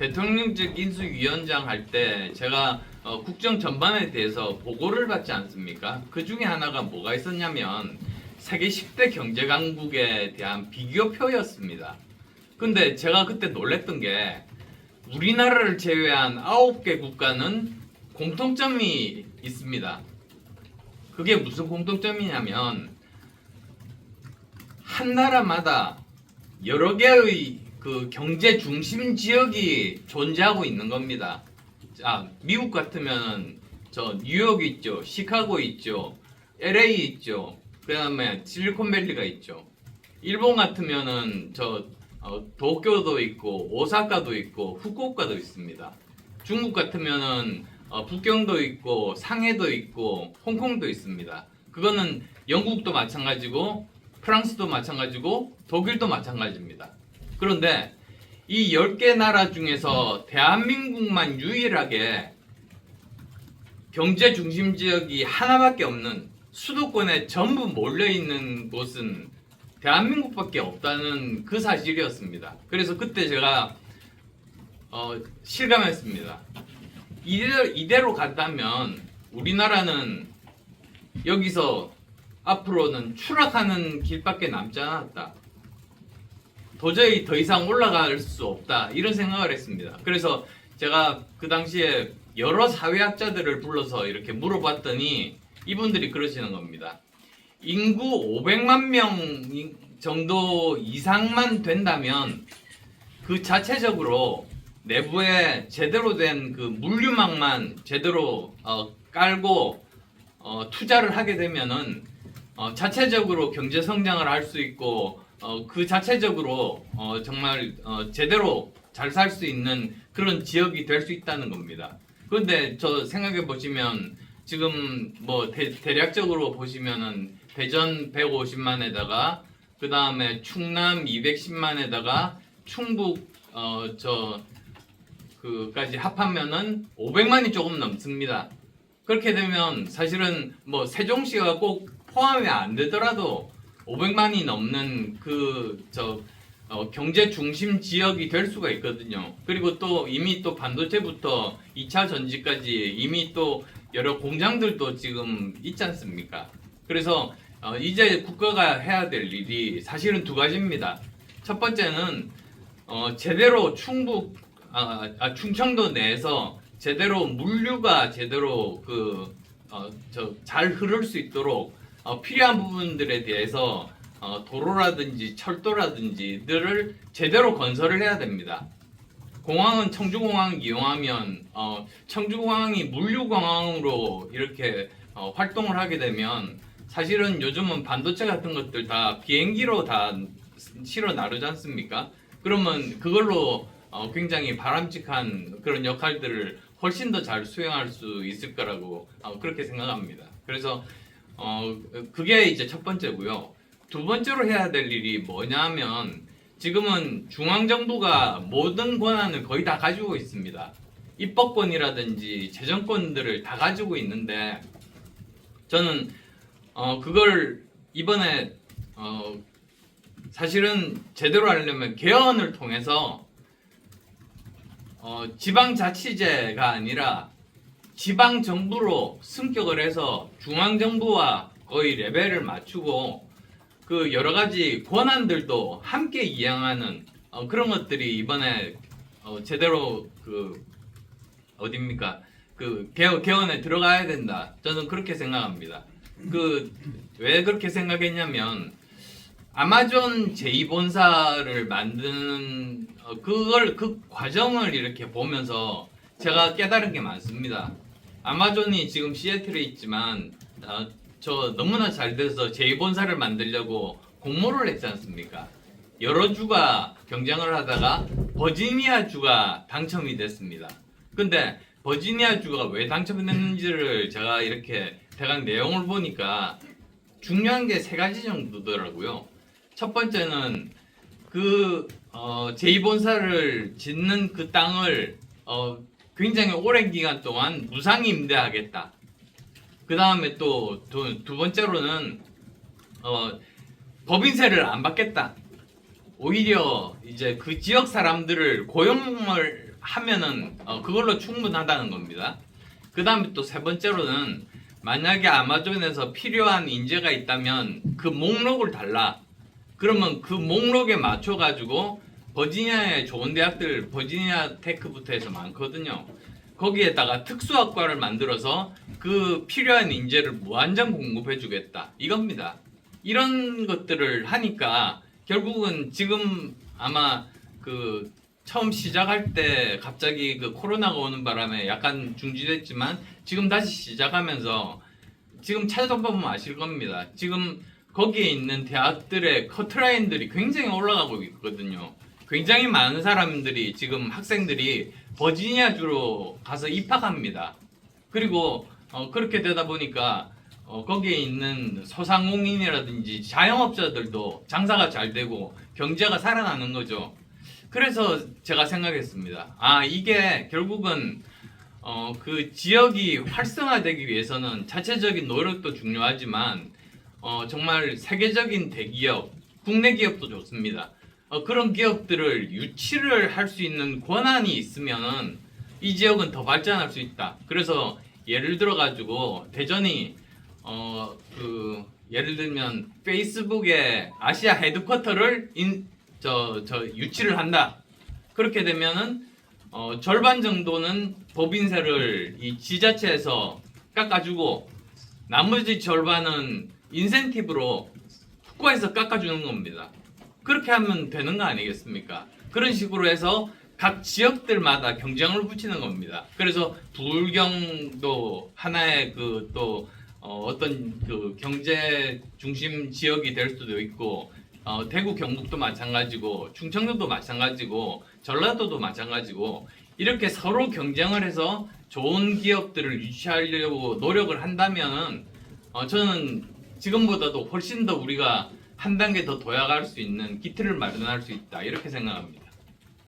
대통령직 인수위원장 할 때 제가 국정 전반에 대해서 보고를 받지 않습니까? 그 중에 하나가 뭐가 있었냐면 세계 10대 경제 강국에 대한 비교표였습니다. 근데 제가 그때 놀랬던 게 우리나라를 제외한 9개 국가는 공통점이 있습니다. 그게 무슨 공통점이냐면 한 나라마다 여러 개의 그 경제 중심 지역이 존재하고 있는 겁니다. 자, 미국 같으면 저 뉴욕 있죠, 시카고 있죠, LA 있죠, 그 다음에 실리콘밸리가 있죠. 일본 같으면은 도쿄도 있고 오사카도 있고 후쿠오카도 있습니다. 중국 같으면은 북경도 있고 상해도 있고 홍콩도 있습니다. 그거는 영국도 마찬가지고 프랑스도 마찬가지고 독일도 마찬가지입니다. 그런데 이 10개 나라 중에서 대한민국만 유일하게 경제 중심 지역이 하나밖에 없는 수도권에 전부 몰려있는 곳은 대한민국밖에 없다는 그 사실이었습니다. 그래서 그때 제가 실감했습니다. 이대로 간다면 우리나라는 여기서 앞으로는 추락하는 길밖에 남지 않았다. 도저히 더 이상 올라갈 수 없다. 이런 생각을 했습니다. 그래서 제가 그 당시에 여러 사회학자들을 불러서 이렇게 물어봤더니 이분들이 그러시는 겁니다. 인구 500만 명 정도 이상만 된다면 그 자체적으로 내부에 제대로 된 그 물류망만 제대로 깔고 투자를 하게 되면은 자체적으로 경제 성장을 할 수 있고 그 자체적으로 정말 제대로 잘 살 수 있는 그런 지역이 될 수 있다는 겁니다. 그런데 저 생각해 보시면 지금 뭐 대략적으로 보시면은 대전 150만에다가 그 다음에 충남 210만에다가 충북 그까지 합하면은 500만이 조금 넘습니다. 그렇게 되면 사실은 뭐 세종시가 꼭 포함이 안 되더라도 500만이 넘는 경제 중심 지역이 될 수가 있거든요. 그리고 또 이미 또 반도체부터 2차 전지까지 이미 또 여러 공장들도 지금 있지 않습니까? 그래서 이제 국가가 해야 될 일이 사실은 두 가지입니다. 첫 번째는 제대로 충청도 내에서 제대로 물류가 제대로 잘 흐를 수 있도록 필요한 부분들에 대해서 도로라든지 철도라든지들을 제대로 건설을 해야 됩니다. 공항은 청주공항을 이용하면 청주공항이 물류공항으로 이렇게 활동을 하게 되면 사실은 요즘은 반도체 같은 것들 다 비행기로 다 실어 나르지 않습니까? 그러면 그걸로 굉장히 바람직한 그런 역할들을 훨씬 더 잘 수행할 수 있을 거라고 그렇게 생각합니다. 그래서 그게 이제 첫 번째고요. 두 번째로 해야 될 일이 뭐냐면 지금은 중앙정부가 모든 권한을 거의 다 가지고 있습니다. 입법권이라든지 재정권들을 다 가지고 있는데 저는 그걸 이번에 사실은 제대로 하려면 개헌을 통해서 지방자치제가 아니라 지방정부로 승격을 해서 중앙정부와 거의 레벨을 맞추고 그 여러 가지 권한들도 함께 이행하는 그런 것들이 이번에 제대로 개헌에 들어가야 된다. 저는 그렇게 생각합니다. 왜 그렇게 생각했냐면 아마존 제2본사를 만드는 그 과정을 이렇게 보면서 제가 깨달은 게 많습니다. 아마존이 지금 시애틀에 있지만 저 너무나 잘 돼서 제2본사를 만들려고 공모를 했지 않습니까? 여러 주가 경쟁을 하다가 버지니아 주가 당첨이 됐습니다. 근데 버지니아 주가 왜 당첨이 됐는지를 제가 이렇게 대강 내용을 보니까 중요한 게 세 가지 정도더라고요. 첫 번째는 제2본사를 짓는 그 땅을 굉장히 오랜 기간 동안 무상 임대하겠다. 그 다음에 또 두 번째로는 법인세를 안 받겠다. 오히려 이제 그 지역 사람들을 고용을 하면은 그걸로 충분하다는 겁니다. 그 다음에 또 세 번째로는 만약에 아마존에서 필요한 인재가 있다면 그 목록을 달라. 그러면 그 목록에 맞춰 가지고 버지니아의 좋은 대학들 버지니아 테크부터 해서 많거든요. 거기에다가 특수학과를 만들어서 그 필요한 인재를 무한정 공급해 주겠다 이겁니다. 이런 것들을 하니까 결국은 지금 아마 그 처음 시작할 때 갑자기 그 코로나가 오는 바람에 약간 중지됐지만 지금 다시 시작하면서 지금 찾아보면 아실 겁니다. 지금 거기에 있는 대학들의 커트라인들이 굉장히 올라가고 있거든요. 굉장히 많은 사람들이 지금 학생들이 버지니아주로 가서 입학합니다. 그리고 그렇게 되다 보니까 거기에 있는 소상공인이라든지 자영업자들도 장사가 잘 되고 경제가 살아나는 거죠. 그래서 제가 생각했습니다. 아, 이게 결국은 그 지역이 활성화되기 위해서는 자체적인 노력도 중요하지만 정말 세계적인 대기업, 국내 기업도 좋습니다. 그런 기업들을 유치를 할 수 있는 권한이 있으면은 이 지역은 더 발전할 수 있다. 그래서 예를 들어 가지고 대전이 예를 들면 페이스북의 아시아 헤드쿼터를 유치를 한다. 그렇게 되면은 절반 정도는 법인세를 이 지자체에서 깎아주고 나머지 절반은 인센티브로 국가에서 깎아주는 겁니다. 그렇게 하면 되는 거 아니겠습니까? 그런 식으로 해서 각 지역들마다 경쟁을 붙이는 겁니다. 그래서 부울경도 하나의 어떤 그 경제 중심 지역이 될 수도 있고 대구 경북도 마찬가지고 충청도도 마찬가지고 전라도도 마찬가지고 이렇게 서로 경쟁을 해서 좋은 기업들을 유치하려고 노력을 한다면 저는 지금보다도 훨씬 더 우리가 한 단계 더 도약할 수 있는 기틀을 마련할 수 있다 이렇게 생각합니다.